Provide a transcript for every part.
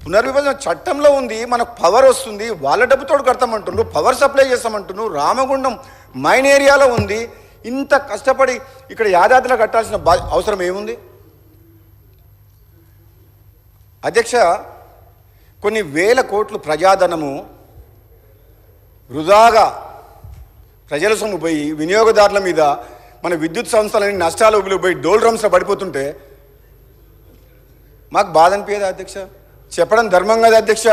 పునర్విభజన చట్టంలో ఉంది, మనకు పవర్ వస్తుంది, వాళ్ళ డబ్బుతో కడతామంటున్నారు, పవర్ సప్లై చేస్తామంటున్నారు, రామగుండం మైన్ ఏరియాలో ఉంది. ఇంత కష్టపడి ఇక్కడ యాదాద్రిలో కట్టాల్సిన అవసరం ఏముంది అధ్యక్ష? కొన్ని వేల కోట్లు ప్రజాధనము వృధాగా ప్రజల సొమ్ము పోయి వినియోగదారుల మీద మన విద్యుత్ సంస్థలని నష్టాలు పోయి డోల్ డ్రమ్స్లో పడిపోతుంటే మాకు బాధ అనిపించదా అధ్యక్ష? చెప్పడం ధర్మం కదా అధ్యక్ష?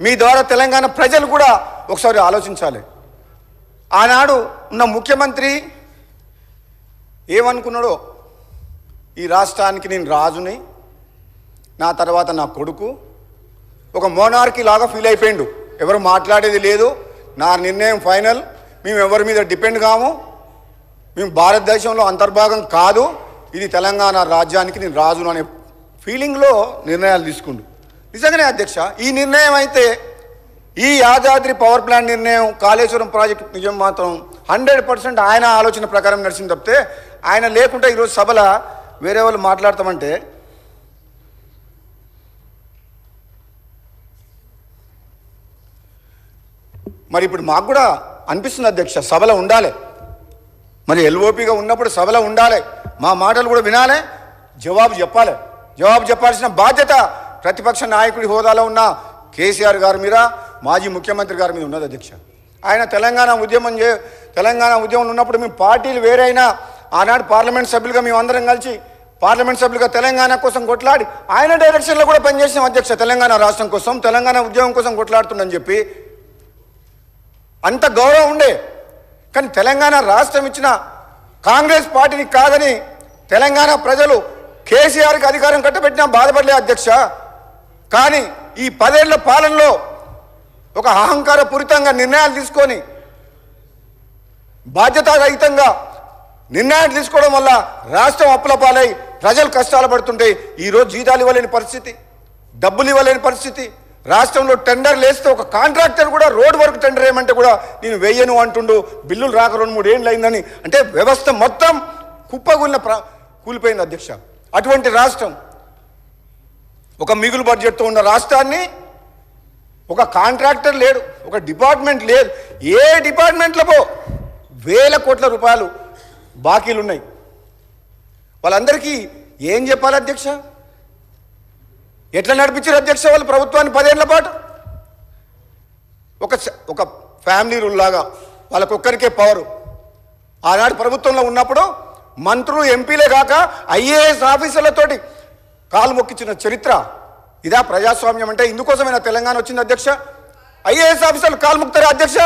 మీ ద్వారా తెలంగాణ ప్రజలు కూడా ఒకసారి ఆలోచించాలి. ఆనాడు ఉన్న ముఖ్యమంత్రి ఏమనుకున్నాడో, ఈ రాష్ట్రానికి నేను రాజుని, నా తర్వాత నా కొడుకు, ఒక మోనార్కీ లాగా ఫీల్ అయిపోయిండు. ఎవరు మాట్లాడేది లేదు, నా నిర్ణయం ఫైనల్, మేము ఎవరి మీద డిపెండ్ కాము, మేము భారతదేశంలో అంతర్భాగం కాదు, ఇది తెలంగాణ రాజ్యానికి నేను రాజును అనే ఫీలింగ్లో నిర్ణయాలు తీసుకుండు. నిజంగానే అధ్యక్ష, ఈ నిర్ణయం అయితే ఈ యాదాద్రి పవర్ ప్లాంట్ నిర్ణయం, కాళేశ్వరం ప్రాజెక్టు నిజం మాత్రం 100% ఆయన ఆలోచన ప్రకారం నడిచింది తప్పితే, ఆయన లేకుంటే ఈరోజు సభలో వేరే వాళ్ళు మాట్లాడతామంటే మరి ఇప్పుడు మాకు కూడా అనిపిస్తుంది అధ్యక్ష, సభలో ఉండాలి. మరి ఎల్ఓపిగా ఉన్నప్పుడు సభలో ఉండాలి, మా మాటలు కూడా వినాలి, జవాబు చెప్పాలి. జవాబు చెప్పాల్సిన బాధ్యత ప్రతిపక్ష నాయకుడి హోదాలో ఉన్న కేసీఆర్ గారి మీద, మాజీ ముఖ్యమంత్రి గారి మీద ఉన్నది అధ్యక్ష. ఆయన తెలంగాణ ఉద్యమం ఉన్నప్పుడు మేము పార్టీలు వేరైనా ఆనాడు పార్లమెంట్ సభ్యులుగా మేము అందరం కలిసి పార్లమెంట్ సభ్యులుగా తెలంగాణ కోసం కొట్లాడి ఆయన డైరెక్షన్లో కూడా పనిచేసాం అధ్యక్ష. తెలంగాణ రాష్ట్రం కోసం, తెలంగాణ ఉద్యమం కోసం కొట్లాడుతుందని చెప్పి అంత గౌరవం ఉండే. కానీ తెలంగాణ రాష్ట్రం ఇచ్చిన కాంగ్రెస్ పార్టీని కాదని తెలంగాణ ప్రజలు కేసీఆర్కి అధికారం కట్టబెట్టినా బాధపడలే అధ్యక్ష. కానీ ఈ 10 ఏళ్ల పాలనలో ఒక అహంకారపూరితంగా నిర్ణయాలు తీసుకొని బాధ్యతారహితంగా నిర్ణయాలు తీసుకోవడం వల్ల రాష్ట్రం అప్పుల పాలై ప్రజలు కష్టాలు పడుతుంటే ఈరోజు జీతాలు ఇవ్వలేని పరిస్థితి, డబ్బులు ఇవ్వలేని పరిస్థితి. రాష్ట్రంలో టెండర్లు వేస్తే ఒక కాంట్రాక్టర్ కూడా రోడ్ వర్క్ టెండర్ ఏమంటే కూడా నేను వెయ్యను అంటుండు, బిల్లులు రాక 2-3 ఏళ్ళు అయిందని. అంటే వ్యవస్థ మొత్తం కూలిపోయింది అధ్యక్ష. అటువంటి రాష్ట్రం, ఒక మిగులు బడ్జెట్తో ఉన్న రాష్ట్రాన్ని ఒక కాంట్రాక్టర్ లేడు, ఒక డిపార్ట్మెంట్ లేదు, ఏ డిపార్ట్మెంట్లో వేల కోట్ల రూపాయలు బాకీలు ఉన్నాయి. వాళ్ళందరికీ ఏం చెప్పాలి అధ్యక్ష? ఎట్లా నడిపించారు అధ్యక్ష వాళ్ళు ప్రభుత్వాన్ని 10 ఏళ్ల పాటు? ఒక ఫ్యామిలీ రూల్ లాగా వాళ్ళకొక్కరికే పవరు. ఆనాడు ప్రభుత్వంలో ఉన్నప్పుడు మంత్రులు, ఎంపీలే కాక ఐఏఎస్ ఆఫీసర్లతోటి కాలు మొక్కించిన చరిత్ర ఇదా ప్రజాస్వామ్యం అంటే? ఇందుకోసమైనా తెలంగాణ వచ్చింది అధ్యక్ష? ఐఏఎస్ ఆఫీసర్లు కాలు మొక్కుతారా అధ్యక్ష?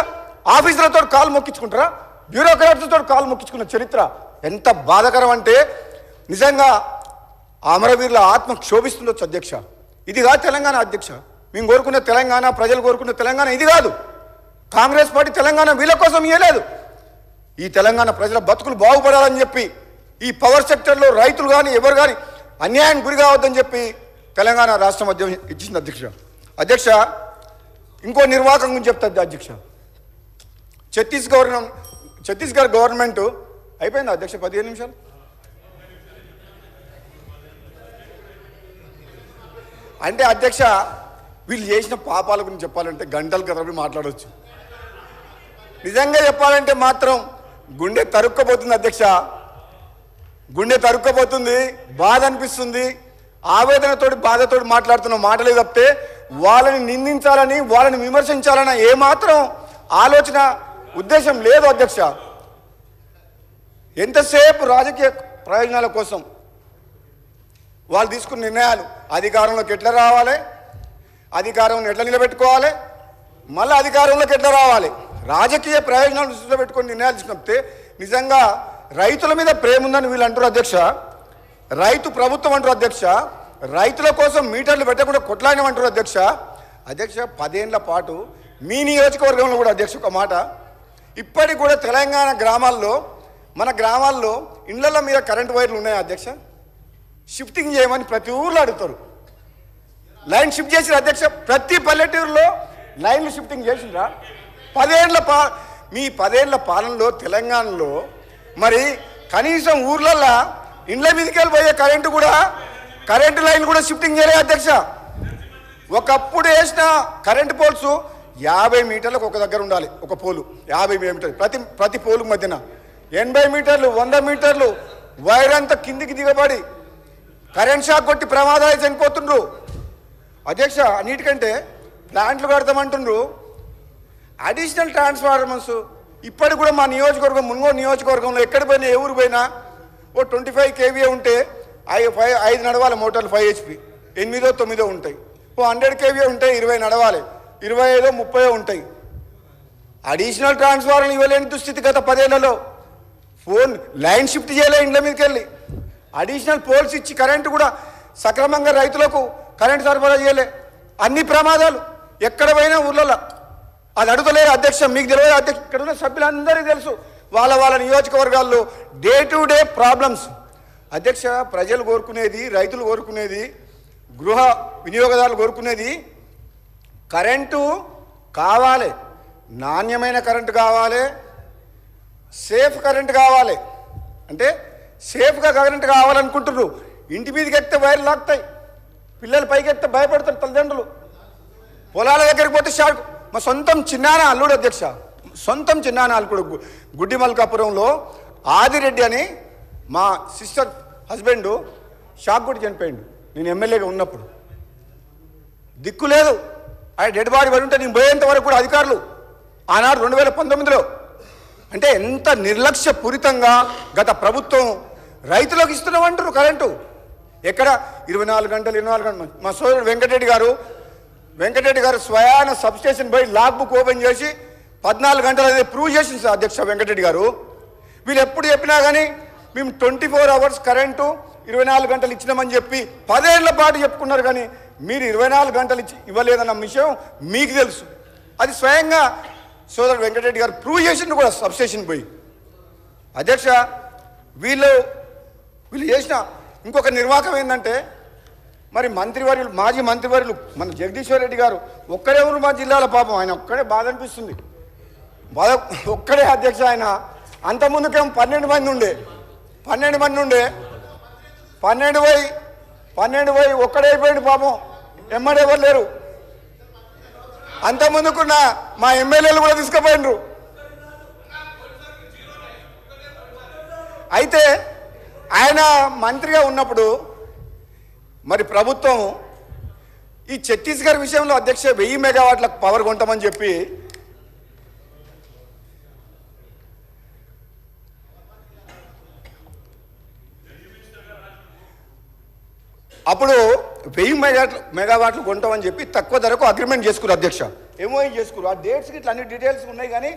ఆఫీసర్లతో కాలు మొక్కించుకుంటారా? బ్యూరోక్రాట్స్తో కాలు మొక్కించుకున్న చరిత్ర ఎంత బాధాకరం అంటే నిజంగా అమరవీరుల ఆత్మ క్షోభిస్తుండొచ్చు అధ్యక్ష. ఇది కాదు తెలంగాణ అధ్యక్ష. మేము కోరుకున్న తెలంగాణ, ప్రజలు కోరుకున్న తెలంగాణ ఇది కాదు. కాంగ్రెస్ పార్టీ తెలంగాణ వీళ్ళ కోసం ఇవ్వలేదు. ఈ తెలంగాణ ప్రజల బతుకులు బాగుపడాలని చెప్పి, ఈ పవర్ సెక్టర్లో రైతులు కానీ ఎవరు కానీ అన్యాయానికి గురి కావద్దని చెప్పి తెలంగాణ రాష్ట్ర మధ్యం ఇచ్చింది అధ్యక్ష. అధ్యక్ష, ఇంకో నిర్వాహకం గురించి చెప్తుంది అధ్యక్ష. ఛత్తీస్గఢ్ గవర్నమెంట్ అయిపోయింది అధ్యక్ష 15 నిమిషాలు. అంటే అధ్యక్ష, వీళ్ళు చేసిన పాపాల గురించి చెప్పాలంటే గంటల తరబడి మాట్లాడవచ్చు. నిజంగా చెప్పాలంటే మాత్రం గుండె తరుక్కపోతుంది అధ్యక్ష, గుండె తరుక్కపోతుంది, బాధ అనిపిస్తుంది. ఆవేదనతోటి బాధతోటి మాట్లాడుతున్న మాటలే తప్పితే వాళ్ళని నిందించాలని, వాళ్ళని విమర్శించాలన్న ఏమాత్రం ఆలోచన, ఉద్దేశం లేదు అధ్యక్ష. ఎంతసేపు రాజకీయ ప్రయోజనాల కోసం వాళ్ళు తీసుకున్న నిర్ణయాలు, అధికారంలోకి ఎట్లా రావాలి, అధికారం ఎట్లా నిలబెట్టుకోవాలి, మళ్ళీ అధికారంలోకి ఎట్లా రావాలి, రాజకీయ ప్రయోజనాలు దృష్టిలో పెట్టుకొని నిర్ణయాలు తీసుకుంటే నిజంగా రైతుల మీద ప్రేమ ఉందని వీళ్ళు అంటారు అధ్యక్ష. రైతు ప్రభుత్వం అంటారు అధ్యక్ష. రైతుల కోసం మీటర్లు పెట్టకుండా కొట్లాడినమంటారు అధ్యక్ష. అధ్యక్ష, 10 ఏళ్ల పాటు మీ నియోజకవర్గంలో కూడా అధ్యక్ష ఒక మాట, ఇప్పటికి కూడా తెలంగాణ గ్రామాల్లో, మన గ్రామాల్లో ఇళ్ల మీద కరెంటు వైర్లు ఉన్నాయా అధ్యక్ష? షిఫ్టింగ్ చేయమని ప్రతి ఊర్లో అడుగుతారు. లైన్ షిఫ్ట్ చేసిరా అధ్యక్ష? ప్రతి పల్లెటూరులో లైన్లు షిఫ్టింగ్ చేసిండ్రా? 10 ఏళ్ల పాలనలో తెలంగాణలో మరి కనీసం ఊర్లల్లో ఇండ్ల మీదకి వెళ్ళిపోయే కరెంటు లైన్ కూడా షిఫ్టింగ్ చేయలేదు అధ్యక్ష. ఒకప్పుడు వేసిన కరెంటు పోల్స్ 50 మీటర్లకు ఒక దగ్గర ఉండాలి, ఒక పోలు 50 మీటర్లు ప్రతి పోలు మధ్యన 80 మీటర్లు 100 మీటర్లు వైర్ అంతా కిందికి దిగబడి కరెంట్ షాక్ కొట్టి ప్రమాదాలు చనిపోతుండ్రు అధ్యక్ష. అన్నిటికంటే ప్లాంట్లు కడతామంటుండ్రు, అడిషనల్ ట్రాన్స్ఫార్మర్స్ ఇప్పటికి కూడా మా నియోజకవర్గం మున్గోడు నియోజకవర్గంలో ఎక్కడ పోయినా ఏ ఊరు పోయినా ఓ 25 kVA ఉంటే 5 నడవాలి మోటార్లు 5 HP 8-9 ఉంటాయి. ఓ 100 kVA ఉంటే 20 నడవాలి, 25-30 ఉంటాయి. అడిషనల్ ట్రాన్స్ఫార్మర్లు ఇవ్వలేని దుస్థితి గత 10 ఏళ్లలో. ఫోన్ లైన్ షిఫ్ట్ చేయలే ఇండ్ల మీదకి వెళ్ళి, అడిషనల్ పోల్స్ ఇచ్చి కరెంటు కూడా సక్రమంగా రైతులకు కరెంటు సరఫరా చేయలే. అన్ని ప్రమాదాలు ఎక్కడ పోయినా ఊళ్ళలో. అది అడుగుతలేరు అధ్యక్ష, మీకు తెలియదు అధ్యక్ష, ఇక్కడ ఉన్న సభ్యులందరికీ తెలుసు వాళ్ళ నియోజకవర్గాల్లో డే టు డే ప్రాబ్లమ్స్. అధ్యక్ష, ప్రజలు కోరుకునేది, రైతులు కోరుకునేది, గృహ వినియోగదారులు కోరుకునేది కరెంటు కావాలి, నాణ్యమైన కరెంటు కావాలి, సేఫ్ కరెంటు కావాలి. అంటే సేఫ్గా కరెంటు కావాలనుకుంటున్నారు. ఇంటి మీదకి ఎక్కితే వైర్లు లాగుతాయి, పిల్లలు పైకి ఎక్కితే భయపడతారు తల్లిదండ్రులు. పొలాల దగ్గరికి పోతే షాక్. మా సొంతం చిన్నాన అల్లుడు అధ్యక్ష, సొంతం చిన్నాన అల్లుడు గుడ్డి మల్కాపురంలో ఆదిరెడ్డి అని మా సిస్టర్ హస్బెండ్ షాక్ కొట్టి చనిపోయిండు. నేను ఎమ్మెల్యేగా ఉన్నప్పుడు దిక్కు లేదు, ఆయన డెడ్ బాడీ పడి ఉంటే నేను పోయేంత వరకు కూడా అధికారులు ఆనాడు 2019లో. అంటే ఎంత నిర్లక్ష్యపూరితంగా గత ప్రభుత్వం రైతులకు ఇస్తున్నామంటారు కరెంటు. ఎక్కడ 24 గంటలు. మా సోదరుడు వెంకటరెడ్డి గారు స్వయాన సబ్స్టేషన్ పోయి లాగ్ బుక్ ఓపెన్ చేసి 14 గంటలు అనేది ప్రూవ్ చేసింది సార్ అధ్యక్ష వెంకటరెడ్డి గారు. వీళ్ళు ఎప్పుడు చెప్పినా కానీ మేము 24 hours కరెంటు 24 గంటలు ఇచ్చినామని చెప్పి 10 ఏళ్ల పాటు చెప్పుకున్నారు. కానీ మీరు 24 గంటలు ఇవ్వలేదన్న విషయం మీకు తెలుసు. అది స్వయంగా సోదరుడు వెంకటరెడ్డి గారు ప్రూవ్ చేసిండు కూడా సబ్స్టేషన్ పోయి. అధ్యక్ష, వీళ్ళు చేసిన ఇంకొక నిర్వాహకం ఏంటంటే, మరి మాజీ మంత్రివర్యులు మన జగదీశ్వర్ రెడ్డి గారు ఒక్కడే ఊరు మా జిల్లాలో. పాపం ఆయన ఒక్కడే బాధ అనిపిస్తుంది, ఒక్కడే అధ్యక్ష. ఆయన అంతకుముందుకేమో 12 మంది ఉండే, 12 పోయి ఒక్కడే అయిపోయింది పాపం. ఎమ్మడే ఎవరు లేరు. అంతకుముందుకున్న మా ఎమ్మెల్యేలు కూడా తీసుకుపోయినరు. అయితే ఆయన మంత్రిగా ఉన్నప్పుడు మరి ప్రభుత్వం ఈ ఛత్తీస్గఢ్ విషయంలో అధ్యక్ష 1000 మెగావాట్లకు పవర్ కొంటామని చెప్పి అప్పుడు 1000 మెగావాట్లు కొంటామని చెప్పి తక్కువ ధరకు అగ్రిమెంట్ చేసుకున్నారు అధ్యక్ష. ఎంఓఈ చేసుకున్నారు. ఆ డేట్స్కి ఇట్లా అన్ని డీటెయిల్స్ ఉన్నాయి. కానీ